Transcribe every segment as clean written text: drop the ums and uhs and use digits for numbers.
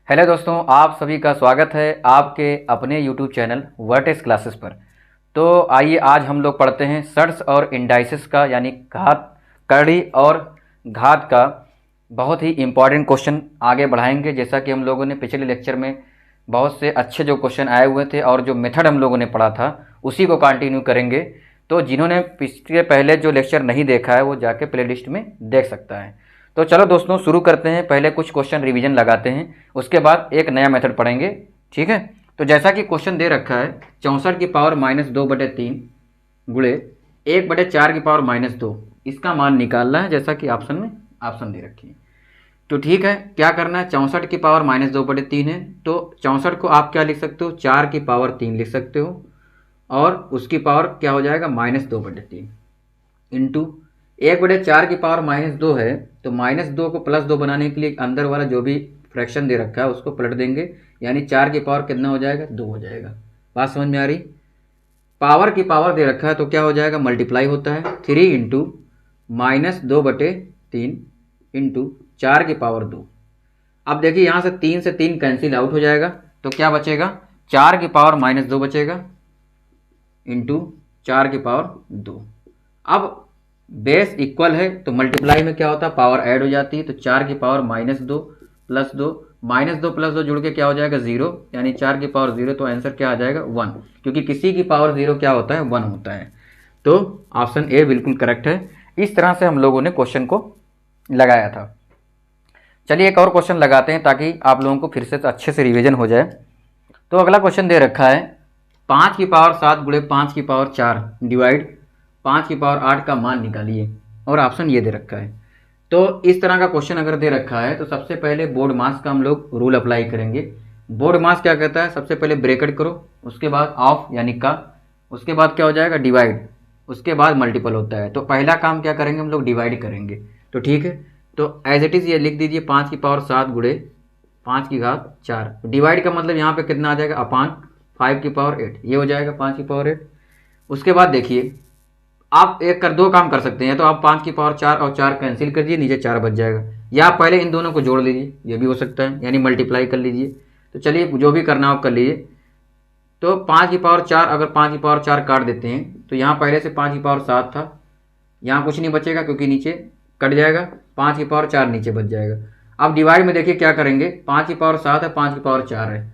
Hello दोस्तों, आप सभी का स्वागत है आपके अपने यूट्यूब चैनल वर्टेक्स क्लासेस पर। तो आइए आज हम लोग पढ़ते हैं सर्ट्स और इंडाइसिस का, यानी घात, कड़ी और घात का बहुत ही इम्पॉर्टेंट क्वेश्चन आगे बढ़ाएंगे। जैसा कि हम लोगों ने पिछले लेक्चर में बहुत से अच्छे जो क्वेश्चन आए हुए थे और जो मेथड हम लोगों ने पढ़ा था उसी को कंटिन्यू करेंगे। तो जिन्होंने पिछले पहले जो लेक्चर नहीं देखा है वो जाके प्ले लिस्ट में देख सकता है। तो चलो दोस्तों शुरू करते हैं। पहले कुछ क्वेश्चन रिवीजन लगाते हैं, उसके बाद एक नया मेथड पढ़ेंगे। ठीक है, तो जैसा कि क्वेश्चन दे रखा है 64 की पावर -2/3 गुणे 1/4 की पावर -2, इसका मान निकालना है जैसा कि ऑप्शन में ऑप्शन दे रखी है। तो ठीक है, क्या करना है, 64 की पावर -2/3 है तो 64 को आप क्या लिख सकते हो, 4 की पावर 3 लिख सकते हो और उसकी पावर क्या हो जाएगा -2/3 इंटू 1/4 की पावर -2 है तो -2 को +2 बनाने के लिए अंदर वाला जो भी फ्रैक्शन दे रखा है उसको पलट देंगे, यानी 4 की पावर कितना हो जाएगा, 2 हो जाएगा। बात समझ में आ रही। पावर की पावर दे रखा है तो क्या हो जाएगा, मल्टीप्लाई होता है 3 इंटू -2/3 इंटू 4 की पावर 2। अब देखिए यहाँ से 3 कैंसिल आउट हो जाएगा तो क्या बचेगा, 4 की पावर -2 बचेगा इंटू 4 की पावर 2। अब बेस इक्वल है तो मल्टीप्लाई में क्या होता है, पावर ऐड हो जाती है तो 4 की पावर -2 + 2, -2 + 2 जुड़ के क्या हो जाएगा 0, यानी 4 की पावर 0, तो आंसर क्या आ जाएगा 1, क्योंकि किसी की पावर 0 क्या होता है 1 होता है। तो ऑप्शन ए बिल्कुल करेक्ट है। इस तरह से हम लोगों ने क्वेश्चन को लगाया था। चलिए एक और क्वेश्चन लगाते हैं ताकि आप लोगों को फिर से अच्छे से रिविजन हो जाए। तो अगला क्वेश्चन दे रखा है 5 की पावर 7 गुणे 5 की पावर 4 डिवाइड 5 की पावर 8 का मान निकालिए, और ऑप्शन ये दे रखा है। तो इस तरह का क्वेश्चन अगर दे रखा है तो सबसे पहले बोर्ड मास का हम लोग रूल अप्लाई करेंगे। बोर्ड मास क्या कहता है, सबसे पहले ब्रैकेट करो, उसके बाद ऑफ यानी का, उसके बाद क्या हो जाएगा डिवाइड, उसके बाद मल्टीपल होता है। तो पहला काम क्या करेंगे, हम लोग डिवाइड करेंगे। तो ठीक है, तो एज इट इज़ ये लिख दीजिए 5 की पावर 7 गुणे 5 की घात 4। डिवाइड का मतलब यहाँ पे कितना आ जाएगा, अपान 5 की पावर 8, ये हो जाएगा 5 की पावर 8। उसके बाद देखिए आप दो काम कर सकते हैं, तो आप 5 की पावर 4 और 4 कैंसिल कर दीजिए, नीचे 4 बच जाएगा, या आप पहले इन दोनों को जोड़ लीजिए, ये भी हो सकता है, यानी मल्टीप्लाई कर लीजिए। तो चलिए जो भी करना आप कर लीजिए। तो 5 की पावर 4, अगर 5 की पावर 4 काट देते हैं तो यहाँ पहले से 5 की पावर 7 था, यहाँ कुछ नहीं बचेगा क्योंकि नीचे कट जाएगा, 5 की पावर 4 नीचे बच जाएगा। अब डिवाइड में देखिए क्या करेंगे, 5 की पावर 7 है, 5 की पावर 4 है,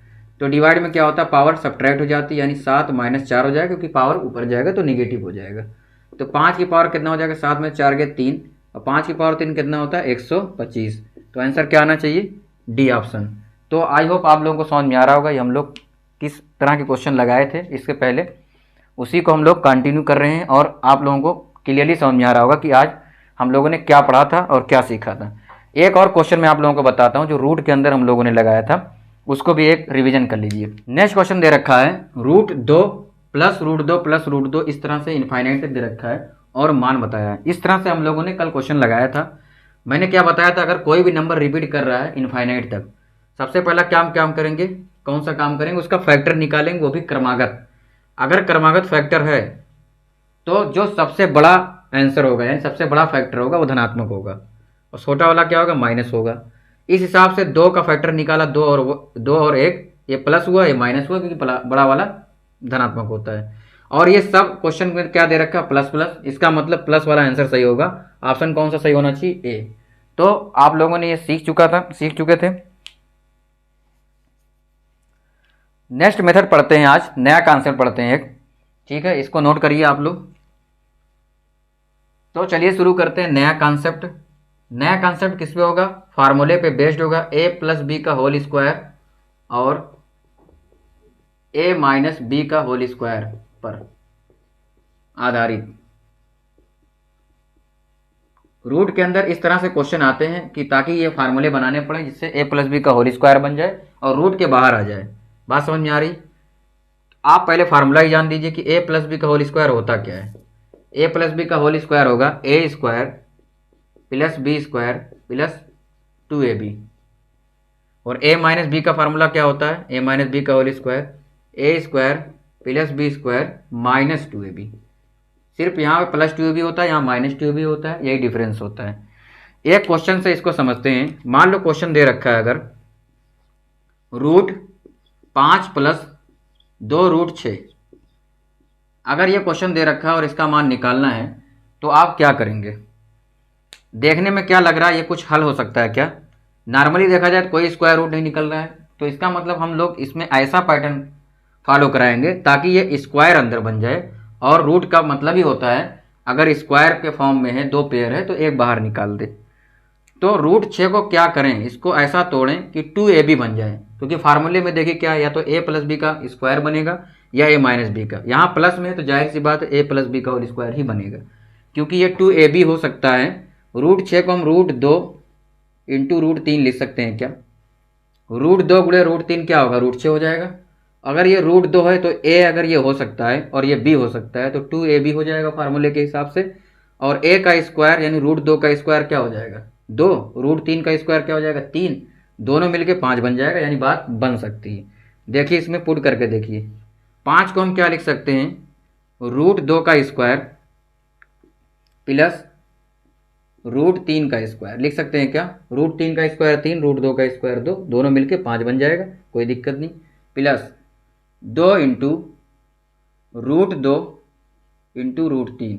तो डिवाइड में क्या होता है, पावर सब्ट्रैक्ट हो जाती है, यानी 7 - 4 हो जाएगा, क्योंकि पावर ऊपर जाएगा तो निगेटिव हो जाएगा। तो 5 की पावर कितना हो जाएगा, 7 में 4 गए 3, और 5 की पावर 3 कितना होता है 125। तो आंसर क्या आना चाहिए, डी ऑप्शन। तो आई होप आप लोगों को समझ में आ रहा होगा ये हम लोग किस तरह के क्वेश्चन लगाए थे इसके पहले, उसी को हम लोग कंटिन्यू कर रहे हैं, और आप लोगों को क्लियरली समझ में आ रहा होगा कि आज हम लोगों ने क्या पढ़ा था और क्या सीखा था। एक और क्वेश्चन मैं आप लोगों को बताता हूँ जो रूट के अंदर हम लोगों ने लगाया था, उसको भी एक रिवीजन कर लीजिए। नेक्स्ट क्वेश्चन दे रखा है √2 + √2 + √2, इस तरह से इनफाइनाइट तक दे रखा है और मान बताया है। इस तरह से हम लोगों ने कल क्वेश्चन लगाया था। मैंने क्या बताया था, अगर कोई भी नंबर रिपीट कर रहा है इनफाइनाइट तक, सबसे पहला काम करेंगे, कौन सा काम करेंगे, उसका फैक्टर निकालेंगे, वो भी क्रमागत। अगर क्रमागत फैक्टर है तो जो सबसे बड़ा आंसर होगा, यानी सबसे बड़ा फैक्टर होगा वो धनात्मक होगा, और छोटा वाला क्या होगा, माइनस होगा। इस हिसाब से 2 का फैक्टर निकाला, 2 और 1, ये प्लस हुआ ये माइनस हुआ, क्योंकि बड़ा वाला धनात्मक होता है। और ये सब क्वेश्चन में क्या दे रखा है, प्लस प्लस, इसका मतलब प्लस वाला आंसर सही होगा। ऑप्शन कौन सा सही होना चाहिए, ए। तो आप लोगों ने ये सीख चुके थे। नेक्स्ट मेथड पढ़ते हैं, आज नया कॉन्सेप्ट पढ़ते हैं एक। ठीक है, इसको नोट करिए आप लोग। तो चलिए शुरू करते हैं नया कॉन्सेप्ट। नया कॉन्सेप्ट किस पे होगा, फार्मूले पे बेस्ड होगा, a + b का होल स्क्वायर और a - b का होल स्क्वायर पर आधारित। रूट के अंदर इस तरह से क्वेश्चन आते हैं कि ताकि ये फार्मूले बनाने पड़े जिससे a + b का होल स्क्वायर बन जाए और रूट के बाहर आ जाए। बात समझ में आ रही। आप पहले फार्मूला ही जान दीजिए कि a + b का होल स्क्वायर होता क्या है। a + b का होल स्क्वायर होगा a² + b² + 2ab, और a - b का फार्मूला क्या होता है, a - b का whole square a² + b² - 2ab। सिर्फ यहाँ पे +2ab होता है, यहाँ -2ab होता है, यही डिफरेंस होता है। एक क्वेश्चन से इसको समझते हैं। मान लो क्वेश्चन दे रखा है, अगर रूट 5 प्लस 2 रूट 6। अगर ये क्वेश्चन दे रखा है और इसका मान निकालना है तो आप क्या करेंगे? देखने में क्या लग रहा है, ये कुछ हल हो सकता है क्या? नॉर्मली देखा जाए तो कोई स्क्वायर रूट नहीं निकल रहा है, तो इसका मतलब हम लोग इसमें ऐसा पैटर्न फॉलो कराएंगे ताकि ये स्क्वायर अंदर बन जाए। और रूट का मतलब ही होता है अगर स्क्वायर के फॉर्म में है, दो पेयर है तो एक बाहर निकाल दे। तो रूट 6 को क्या करें, इसको ऐसा तोड़ें कि 2ab बन जाए, क्योंकि फार्मूले में देखिए क्या, या तो a प्लस बी का स्क्वायर बनेगा या a माइनस बी का। यहाँ प्लस में है तो जाहिर सी बात है a प्लस बी का होल स्क्वायर ही बनेगा, क्योंकि ये 2ab हो सकता है। रूट 6 को हम रूट 2 इंटू रूट 3 लिख सकते हैं क्या? रूट 2 गुणे रूट 3 क्या होगा, रूट 6 हो जाएगा। अगर ये रूट 2 है तो a अगर ये हो सकता है और ये b हो सकता है तो 2ab हो जाएगा फार्मूले के हिसाब से। और a का स्क्वायर यानी रूट 2 का स्क्वायर क्या हो जाएगा, 2। रूट 3 का स्क्वायर क्या हो जाएगा, 3। दोनों मिलके 5 बन जाएगा, यानी बात बन सकती है। देखिए इसमें पुट करके देखिए, 5 को हम क्या लिख सकते हैं, रूट 2 का स्क्वायर प्लस रूट 3 का स्क्वायर लिख सकते हैं क्या? रूट 3 का स्क्वायर 3, रूट 2 का स्क्वायर 2, दोनों मिलके 5 बन जाएगा, कोई दिक्कत नहीं। Plus 2 into root 2 into root 3।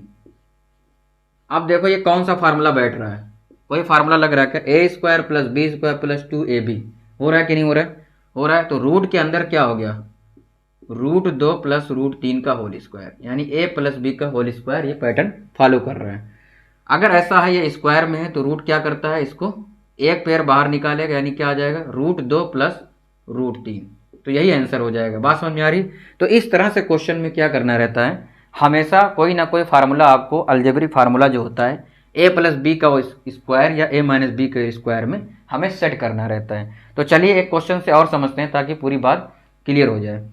अब देखो ये कौन सा फार्मूला बैठ रहा है, कोई फार्मूला लग रहा है क्या? A square plus B square plus 2ab हो रहा है कि नहीं हो रहा है? हो रहा है। तो रूट के अंदर क्या हो गया, रूट 2 प्लस रूट 3 का होल स्क्वायर, यानी a प्लस बी का होल स्क्वायर। ये पैटर्न फॉलो कर रहा है। अगर ऐसा है ये स्क्वायर में है तो रूट क्या करता है, इसको एक पेयर बाहर निकालेगा, यानी क्या आ जाएगा, रूट 2 प्लस रूट 3। तो यही आंसर हो जाएगा। बात समझ में आ रही? तो इस तरह से क्वेश्चन में क्या करना रहता है, हमेशा कोई ना कोई फार्मूला आपको, अलजेब्रिक फार्मूला जो होता है a प्लस बी का स्क्वायर या a माइनस बी के स्क्वायर में हमें सेट करना रहता है। तो चलिए एक क्वेश्चन से और समझते हैं ताकि पूरी बात क्लियर हो जाए।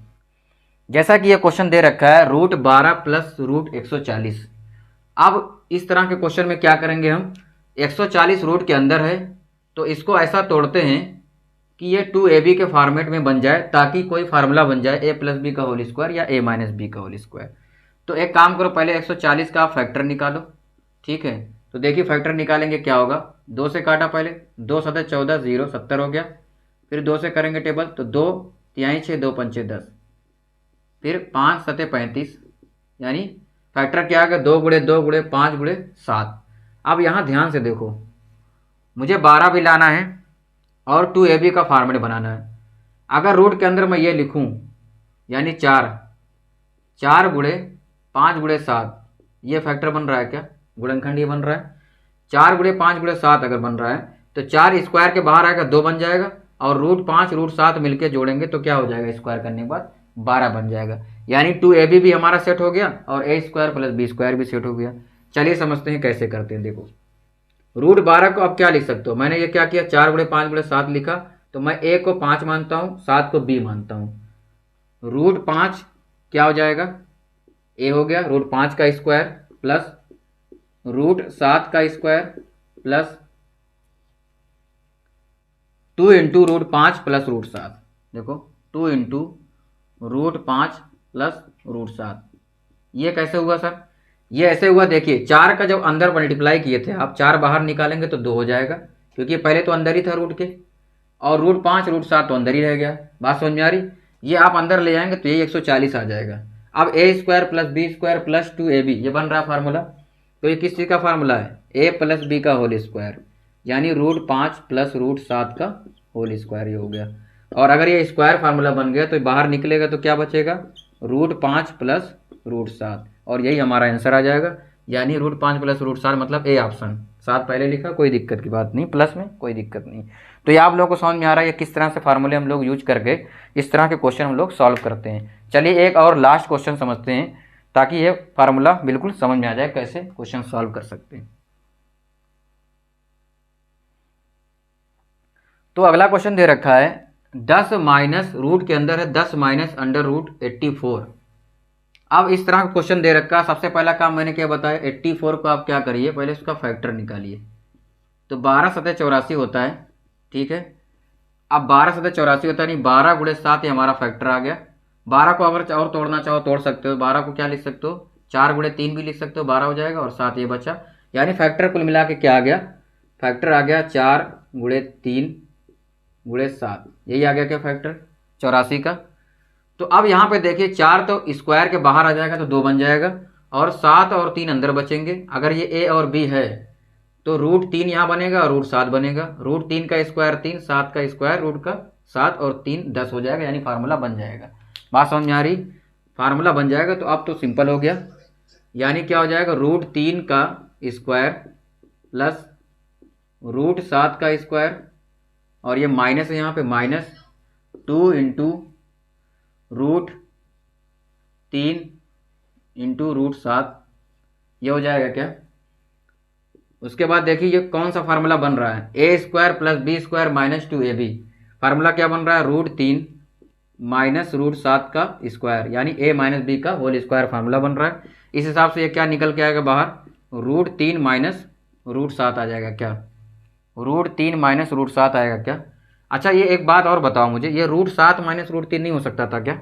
जैसा कि ये क्वेश्चन दे रखा है रूट 12 प्लस रूट 140। अब इस तरह के क्वेश्चन में क्या करेंगे हम, 140 रूट के अंदर है तो इसको ऐसा तोड़ते हैं कि ये 2ab के फॉर्मेट में बन जाए, ताकि कोई फार्मूला बन जाए a प्लस बी का होल स्क्वायर या a माइनस बी का होल स्क्वायर। तो एक काम करो, पहले 140 का फैक्टर निकालो, ठीक है। तो देखिए फैक्टर निकालेंगे क्या होगा, 2 से काटा पहले, 2 7 14, 0 70 हो गया। फिर 2 से करेंगे टेबल तो 2 तिहाई 6, 2 पंचे 10, फिर 5 7 35, यानी फैक्टर क्या आ गया, 2 गुणे 2 गुणे 5 गुणे 7। अब यहाँ ध्यान से देखो, मुझे 12 भी लाना है और 2ab का फॉर्मूला बनाना है। अगर रूट के अंदर मैं ये लिखूं, यानी 4 गुणे 5 गुणे 7, ये फैक्टर बन रहा है क्या, गुणनखंड ये बन रहा है। 4 गुणे 5 गुणे 7 अगर बन रहा है तो 4 स्क्वायर के बाहर आएगा, 2 बन जाएगा, और रूट 5 रूट 7 मिलके जोड़ेंगे तो क्या हो जाएगा, स्क्वायर करने के बाद 12 बन जाएगा। यानी 2ab भी हमारा सेट हो गया और a square plus B square भी सेट हो गया। चलिए समझते हैं कैसे करते हैं। देखो रूट 12 को अब क्या लिख सकते हो, मैंने ये क्या किया, 4 गुणे 5 गुणे 7 लिखा, तो मैं a को 5 मानता हूँ, 7 को b मानता हूँ। रूट 5 क्या हो जाएगा, a हो गया, रूट 5 का स्क्वायर प्लस रूट 7 का square plus 2 into root 5 plus root 7। देखो 2 इंटू रूट 5 प्लस रूट 7, ये कैसे हुआ सर, ये ऐसे हुआ, देखिए 4 का जब अंदर मल्टीप्लाई किए थे आप, 4 बाहर निकालेंगे तो 2 हो जाएगा, क्योंकि पहले तो अंदर ही था रूट के, और रूट 5 रूट 7 तो अंदर ही रह गया। बात समझ में आ रही? ये आप अंदर ले जाएंगे तो ये 140 आ जाएगा। अब a square plus B square plus 2ab, ये बन रहा फार्मूला। तो ये किस चीज़ का फार्मूला है, a प्लस बी का होल स्क्वायर, यानी रूट 5 प्लस रूट 7 का होल स्क्वायर, ये हो गया। और अगर ये स्क्वायर फार्मूला बन गया तो बाहर निकलेगा तो क्या बचेगा, रूट 5 प्लस रूट 7, और यही हमारा आंसर आ जाएगा। यानी रूट 5 प्लस रूट 7 मतलब ए ऑप्शन, 7 पहले लिखा, कोई दिक्कत की बात नहीं, प्लस में कोई दिक्कत नहीं। तो ये आप लोगों को समझ में आ रहा है किस तरह से फार्मूले हम लोग यूज करके इस तरह के क्वेश्चन हम लोग सॉल्व करते हैं। चलिए एक और लास्ट क्वेश्चन समझते हैं ताकि ये फार्मूला बिल्कुल समझ में आ जाए कैसे क्वेश्चन सॉल्व कर सकते हैं। तो अगला क्वेश्चन दे रखा है 10 माइनस रूट के अंदर है 10 माइनस अंडर रूट 84। अब इस तरह का क्वेश्चन दे रखा है, सबसे पहला काम मैंने क्या बताया, 84 को आप क्या करिए, पहले उसका फैक्टर निकालिए। तो 12 7 84 होता है, ठीक है। अब 12 7 84 होता है, नहीं 12 गुणे 7 ये हमारा फैक्टर आ गया। 12 को अगर और तोड़ना चाहो तोड़ सकते हो, 12 को क्या लिख सकते हो, 4 गुणे 3 भी लिख सकते हो, 12 हो जाएगा, और 7 ये बचा। यानी फैक्टर कुल मिला के क्या आ गया, फैक्टर आ गया 4 गुणे 3 गुणे 7, यही आ गया क्या फैक्टर 84 का। तो अब यहाँ पे देखिए 4 तो स्क्वायर के बाहर आ जाएगा तो 2 बन जाएगा, और 7 और 3 अंदर बचेंगे। अगर ये ए और बी है तो √3 यहाँ बनेगा और √7 बनेगा। √3 का स्क्वायर 3, 7 का स्क्वायर रूट का 7 और 3 10 हो जाएगा, यानी फार्मूला बन जाएगा। बात समझ में आ रही? फार्मूला बन जाएगा। तो अब तो सिंपल हो गया, यानी क्या हो जाएगा √3 का स्क्वायर प्लस √7 का स्क्वायर, और ये माइनस है यहाँ पे, -2 इंटू √3 इंटू √7, ये हो जाएगा क्या। उसके बाद देखिए ये कौन सा फार्मूला बन रहा है, a² + b² - 2ab। फार्मूला क्या बन रहा है √3 माइनस √7 का स्क्वायर, यानी a - b का होल स्क्वायर फार्मूला बन रहा है। इस हिसाब से ये क्या निकल के आएगा बाहर, √3 माइनस √7 आ जाएगा क्या, √3 माइनस √7 आएगा क्या। अच्छा ये एक बात और बताओ मुझे, ये √7 माइनस √3 नहीं हो सकता था क्या,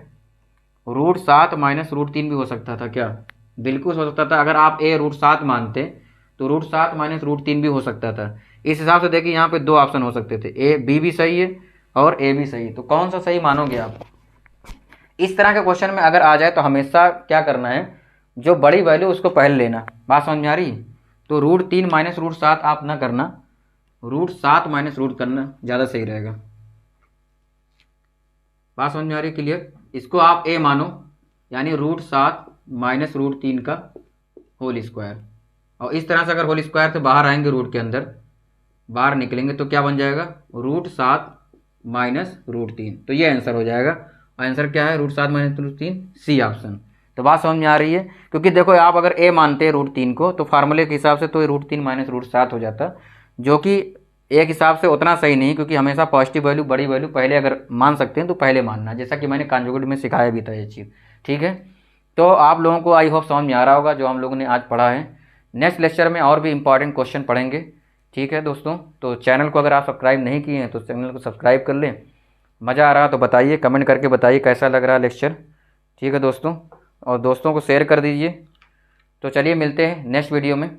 √7 माइनस √3 भी हो सकता था क्या, बिल्कुल हो सकता था। अगर आप a √7 मानते तो √7 माइनस √3 भी हो सकता था। इस हिसाब से देखिए यहाँ पे 2 ऑप्शन हो सकते थे, a b भी सही है और a भी सही है, तो कौन सा सही मानोगे आप। इस तरह के क्वेश्चन में अगर आ जाए तो हमेशा क्या करना है, जो बड़ी वैल्यू उसको पहले लेना। बात समझ में आ रही? तो √3 माइनस √7 आप ना करना, √7 माइनस √ करना ज़्यादा सही रहेगा। बात समझ में आ रही? क्लियर? इसको आप a मानो, यानी √7 माइनस √3 का होल स्क्वायर, और इस तरह से अगर होल स्क्वायर से बाहर आएंगे रूट के अंदर, बाहर निकलेंगे तो क्या बन जाएगा √7 माइनस √3, तो ये आंसर हो जाएगा। आंसर क्या है √7 माइनस √3, सी ऑप्शन। तो बात समझ में आ रही है? क्योंकि देखो आप अगर a मानते हैं √3 को तो फार्मूले के हिसाब से तो ये √3 माइनस √7 हो जाता, जो कि एक हिसाब से उतना सही नहीं, क्योंकि हमेशा पॉजिटिव वैल्यू बड़ी वैल्यू पहले अगर मान सकते हैं तो पहले मानना, जैसा कि मैंने कॉन्जुगेट में सिखाया भी था ये चीज़। ठीक है, तो आप लोगों को आई होप समझ में आ रहा होगा जो हम लोगों ने आज पढ़ा है। नेक्स्ट लेक्चर में और भी इंपॉर्टेंट क्वेश्चन पढ़ेंगे। ठीक है दोस्तों, तो चैनल को अगर आप सब्सक्राइब नहीं किए हैं तो चैनल को सब्सक्राइब कर लें। मज़ा आ रहा तो बताइए, कमेंट करके बताइए कैसा लग रहा है लेक्चर। ठीक है दोस्तों, और दोस्तों को शेयर कर दीजिए। तो चलिए मिलते हैं नेक्स्ट वीडियो में।